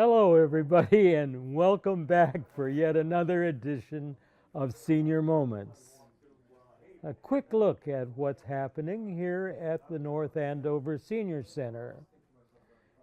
Hello, everybody, and welcome back for yet another edition of Senior Moments. A quick look at what's happening here at the North Andover Senior Center.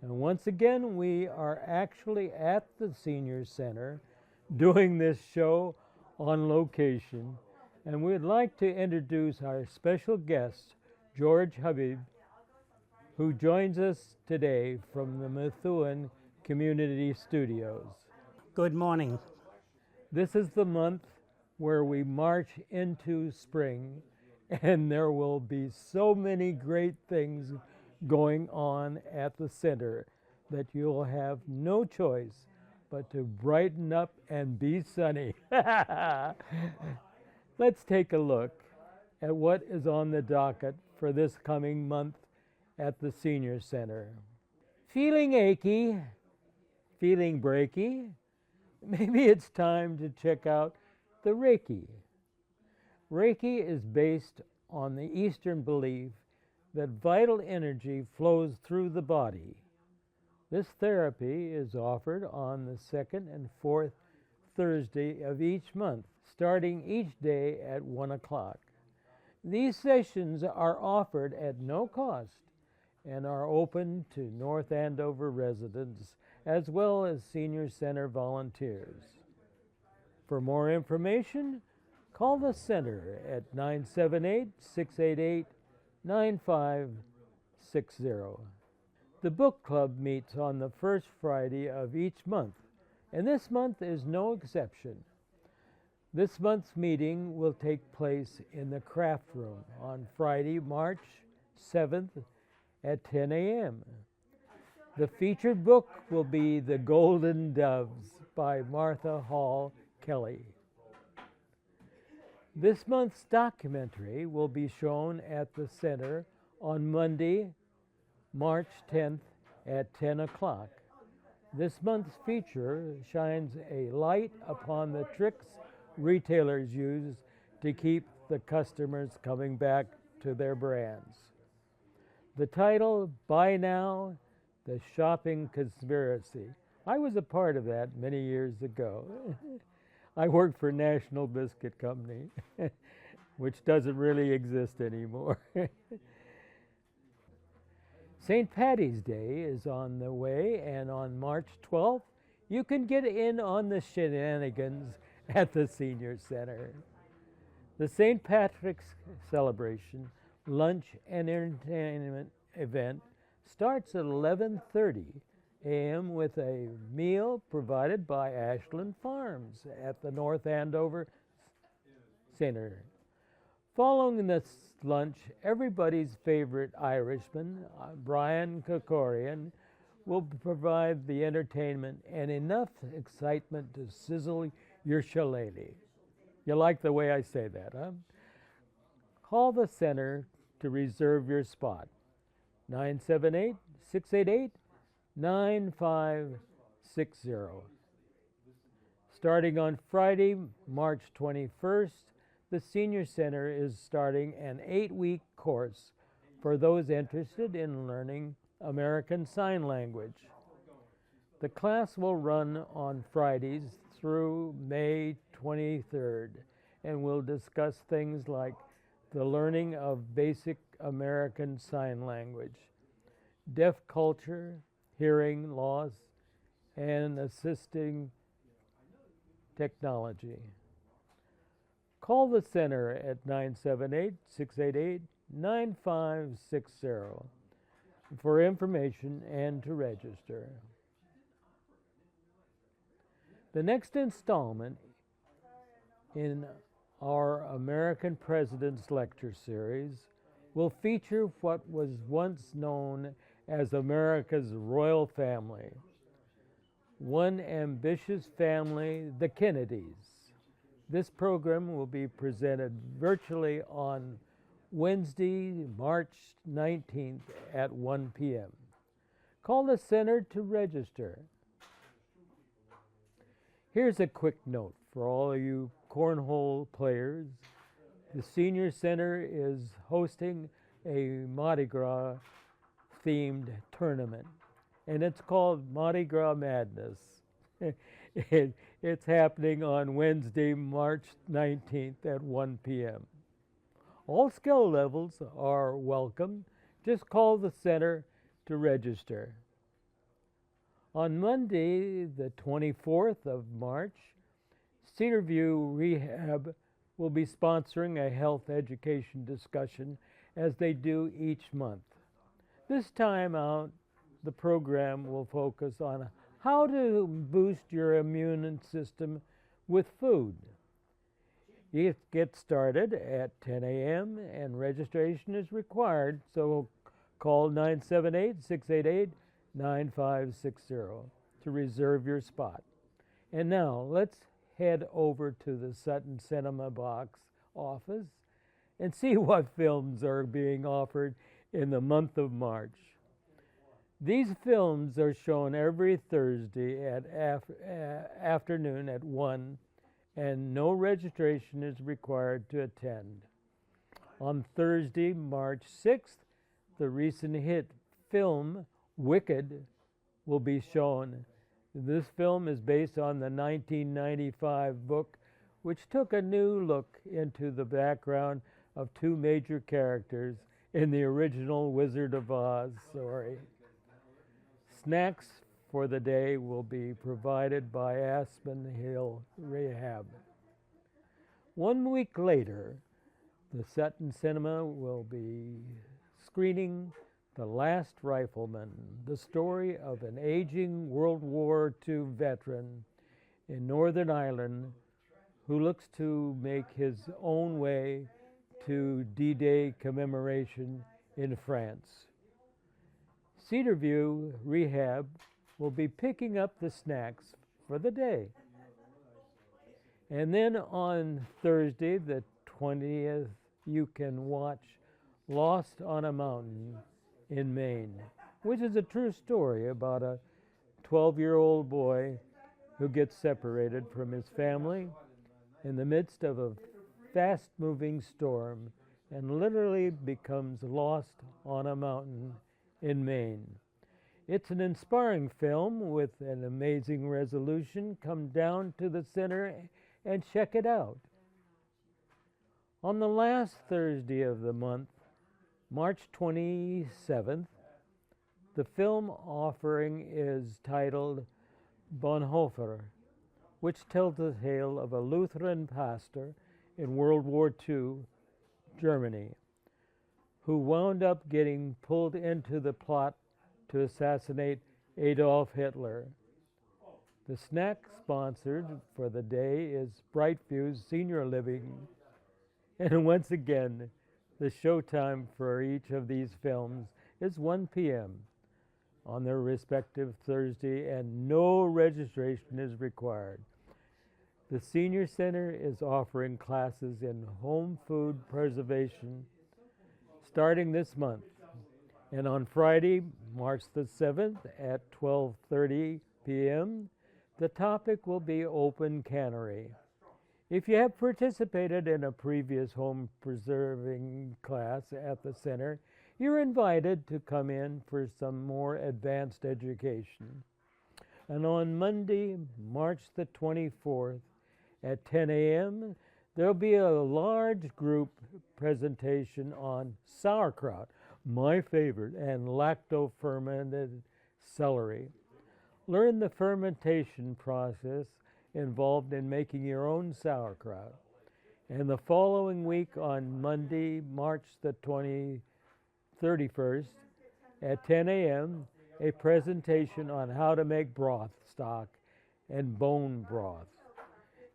And once again, we are actually at the Senior Center doing this show on location. And we'd like to introduce our special guest, George Habib, who joins us today from the Methuen Community Studios. Good morning. This is the month where we march into spring, and there will be so many great things going on at the center that you'll have no choice but to brighten up and be sunny. Let's take a look at what is on the docket for this coming month at the Senior Center. Feeling achy? Feeling breaky? Maybe it's time to check out the Reiki. Reiki is based on the Eastern belief that vital energy flows through the body. This therapy is offered on the second and fourth Thursday of each month, starting each day at 1 o'clock. These sessions are offered at no cost and are open to North Andover residents as well as Senior Center volunteers. For more information, call the center at 978-688-9560. The book club meets on the first Friday of each month, and this month is no exception. This month's meeting will take place in the craft room on Friday, March 7th at 10 a.m. The featured book will be The Golden Doves by Martha Hall Kelly. This month's documentary will be shown at the center on Monday, March 10th at 10 o'clock. This month's feature shines a light upon the tricks retailers use to keep the customers coming back to their brands. The title, Buy Now, The Shopping Conspiracy. I was a part of that many years ago. I worked for National Biscuit Company, which doesn't really exist anymore. St. Patty's Day is on the way, and on March 12th, you can get in on the shenanigans at the Senior Center. The St. Patrick's celebration lunch and entertainment event starts at 11:30 a.m. with a meal provided by Ashland Farms at the North Andover Center. Following this lunch, everybody's favorite Irishman, Brian Kokorian, will provide the entertainment and enough excitement to sizzle your shillelagh. You like the way I say that, huh? Call the center to reserve your spot. 978-688-9560. Starting on Friday, March 21st, the Senior Center is starting an 8-week course for those interested in learning American Sign Language. The class will run on Fridays through May 23rd and will discuss things like the learning of basic American Sign Language, deaf culture, hearing loss, and assisting technology. Call the center at 978-688-9560 for information and to register. The next installment in our American Presidents Lecture Series will feature what was once known as America's royal family. One ambitious family, the Kennedys. This program will be presented virtually on Wednesday, March 19th at 1 p.m. Call the center to register. Here's a quick note for all of you cornhole players. The Senior Center is hosting a Mardi Gras themed tournament. and it's called Mardi Gras Madness. It's happening on Wednesday, March 19th at 1 p.m. All skill levels are welcome. Just call the center to register. On Monday, the 24th of March, Cedarview Rehab will be sponsoring a health education discussion as they do each month. This time out, the program will focus on how to boost your immune system with food. It gets started at 10 a.m. and registration is required, so call 978-688-9560 to reserve your spot. And now let's head over to the Sutton Cinema Box office and see what films are being offered in the month of March. These films are shown every Thursday at afternoon at 1, and no registration is required to attend. On Thursday, March 6th, the recent hit film Wicked will be shown. This film is based on the 1995 book, which took a new look into the background of two major characters in the original Wizard of Oz story. Snacks for the day will be provided by Aspen Hill Rehab. 1 week later, the Sutton Cinema will be screening The Last Rifleman, the story of an aging World War II veteran in Northern Ireland who looks to make his own way to D-Day commemoration in France. Cedarview Rehab will be picking up the snacks for the day. And then on Thursday, the 20th, you can watch Lost on a Mountain in Maine, which is a true story about a 12-year-old boy who gets separated from his family in the midst of a fast-moving storm and literally becomes lost on a mountain in Maine. It's an inspiring film with an amazing resolution. Come down to the center and check it out. On the last Thursday of the month, March 27th, the film offering is titled Bonhoeffer, which tells the tale of a Lutheran pastor in World War II Germany who wound up getting pulled into the plot to assassinate Adolf Hitler. The snack sponsored for the day is Brightview's Senior Living. And once again, the showtime for each of these films is 1 p.m. on their respective Thursday, and no registration is required. The Senior Center is offering classes in home food preservation starting this month. And on Friday, March the 7th at 12:30 p.m., the topic will be open cannery. If you have participated in a previous home preserving class at the center, you're invited to come in for some more advanced education. And on Monday, March the 24th at 10 a.m., there'll be a large group presentation on sauerkraut, my favorite, and lacto-fermented celery. Learn the fermentation process involved in making your own sauerkraut. And the following week on Monday, March the 31st at 10 a.m., a presentation on how to make broth stock and bone broth.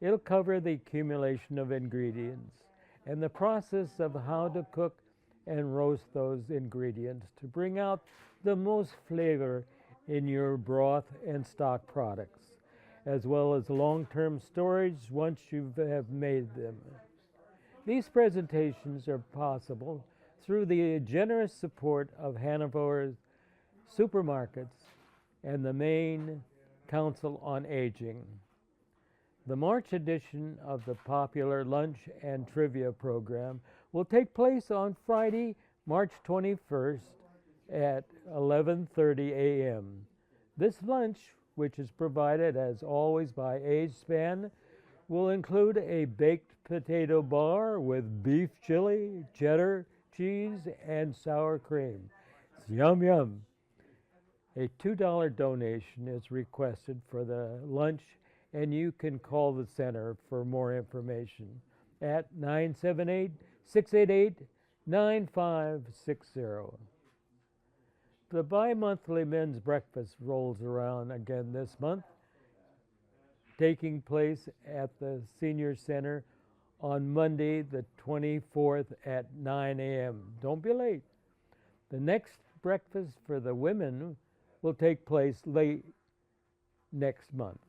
It'll cover the accumulation of ingredients and the process of how to cook and roast those ingredients to bring out the most flavor in your broth and stock products, as well as long-term storage once you have made them. These presentations are possible through the generous support of Hanover's supermarkets and the Maine Council on Aging. The March edition of the popular lunch and trivia program will take place on Friday, March 21st at 11:30 a.m. This lunch, which is provided as always by age span, will include a baked potato bar with beef chili, cheddar, cheese, and sour cream. It's yum yum. A $2 donation is requested for the lunch, and you can call the center for more information at 978-688-9560. The bi-monthly men's breakfast rolls around again this month, taking place at the Senior Center on Monday the 24th at 9 a.m. Don't be late. The next breakfast for the women will take place late next month.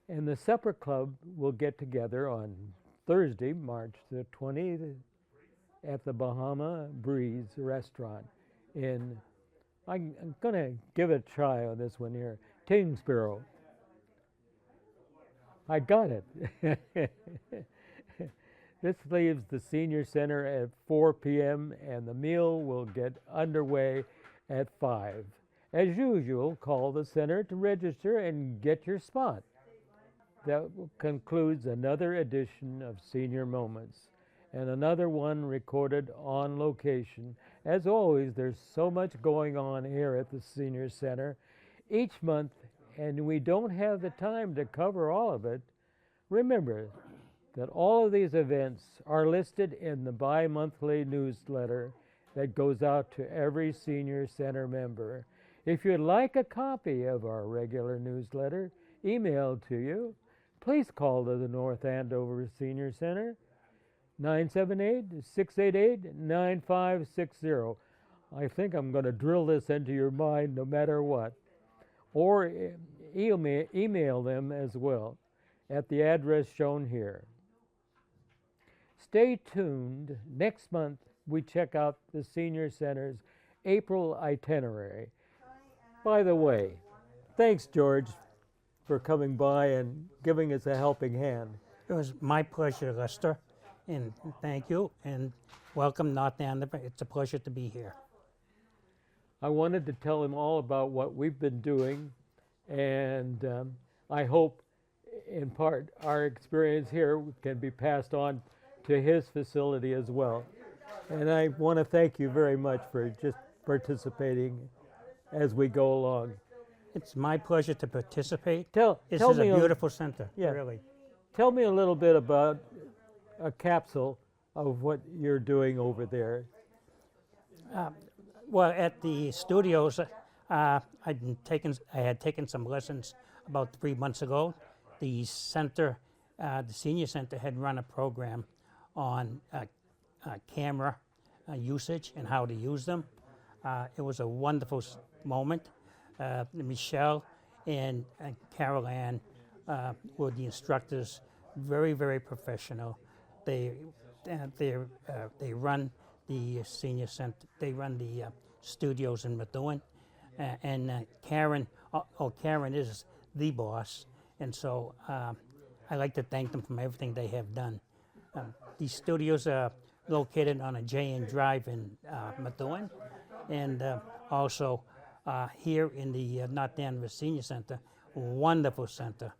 And the supper club will get together on Thursday, March the 20th at the Bahama Breeze restaurant in, I'm going to give it a try on this one here, Tingsboro. I got it. This leaves the Senior Center at 4 p.m. and the meal will get underway at 5. As usual, call the center to register and get your spot. That concludes another edition of Senior Moments, and another one recorded on location. As always, there's so much going on here at the Senior Center each month, and we don't have the time to cover all of it. Remember that all of these events are listed in the bi-monthly newsletter that goes out to every Senior Center member. If you'd like a copy of our regular newsletter emailed to you, please call to the North Andover Senior Center, 978-688-9560. I think I'm going to drill this into your mind no matter what. Or email them as well at the address shown here. Stay tuned. Next month, we check out the Senior Center's April itinerary. By the way, thanks, George, for coming by and giving us a helping hand. It was my pleasure, Lester, and thank you, and welcome, North Andover. It's a pleasure to be here. I wanted to tell him all about what we've been doing, and I hope, in part, our experience here can be passed on to his facility as well. And I want to thank you very much for just participating as we go along. It's my pleasure to participate. This is a beautiful center, really. Tell me a little bit about a capsule of what you're doing over there. Well, at the studios, I had taken some lessons about 3 months ago. The center, the Senior Center, had run a program on camera usage and how to use them. It was a wonderful moment. Michelle and Carol Ann were the instructors, very, very professional. They run the Senior Center. They run the studios in Methuen, and Karen is the boss, and so I like to thank them for everything they have done. These studios are located on a J.N. Drive in Methuen, and also here in the North Andover Senior Center, wonderful center.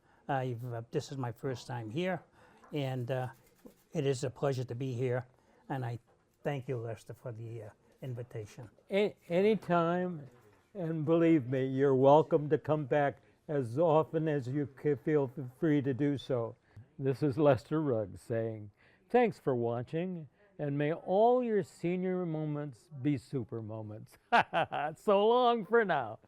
This is my first time here, and it is a pleasure to be here, and I thank you, Lester, for the invitation. Anytime, and believe me, you're welcome to come back as often as you feel free to do so. This is Lester Rugg saying, thanks for watching, and may all your senior moments be super moments. So long for now.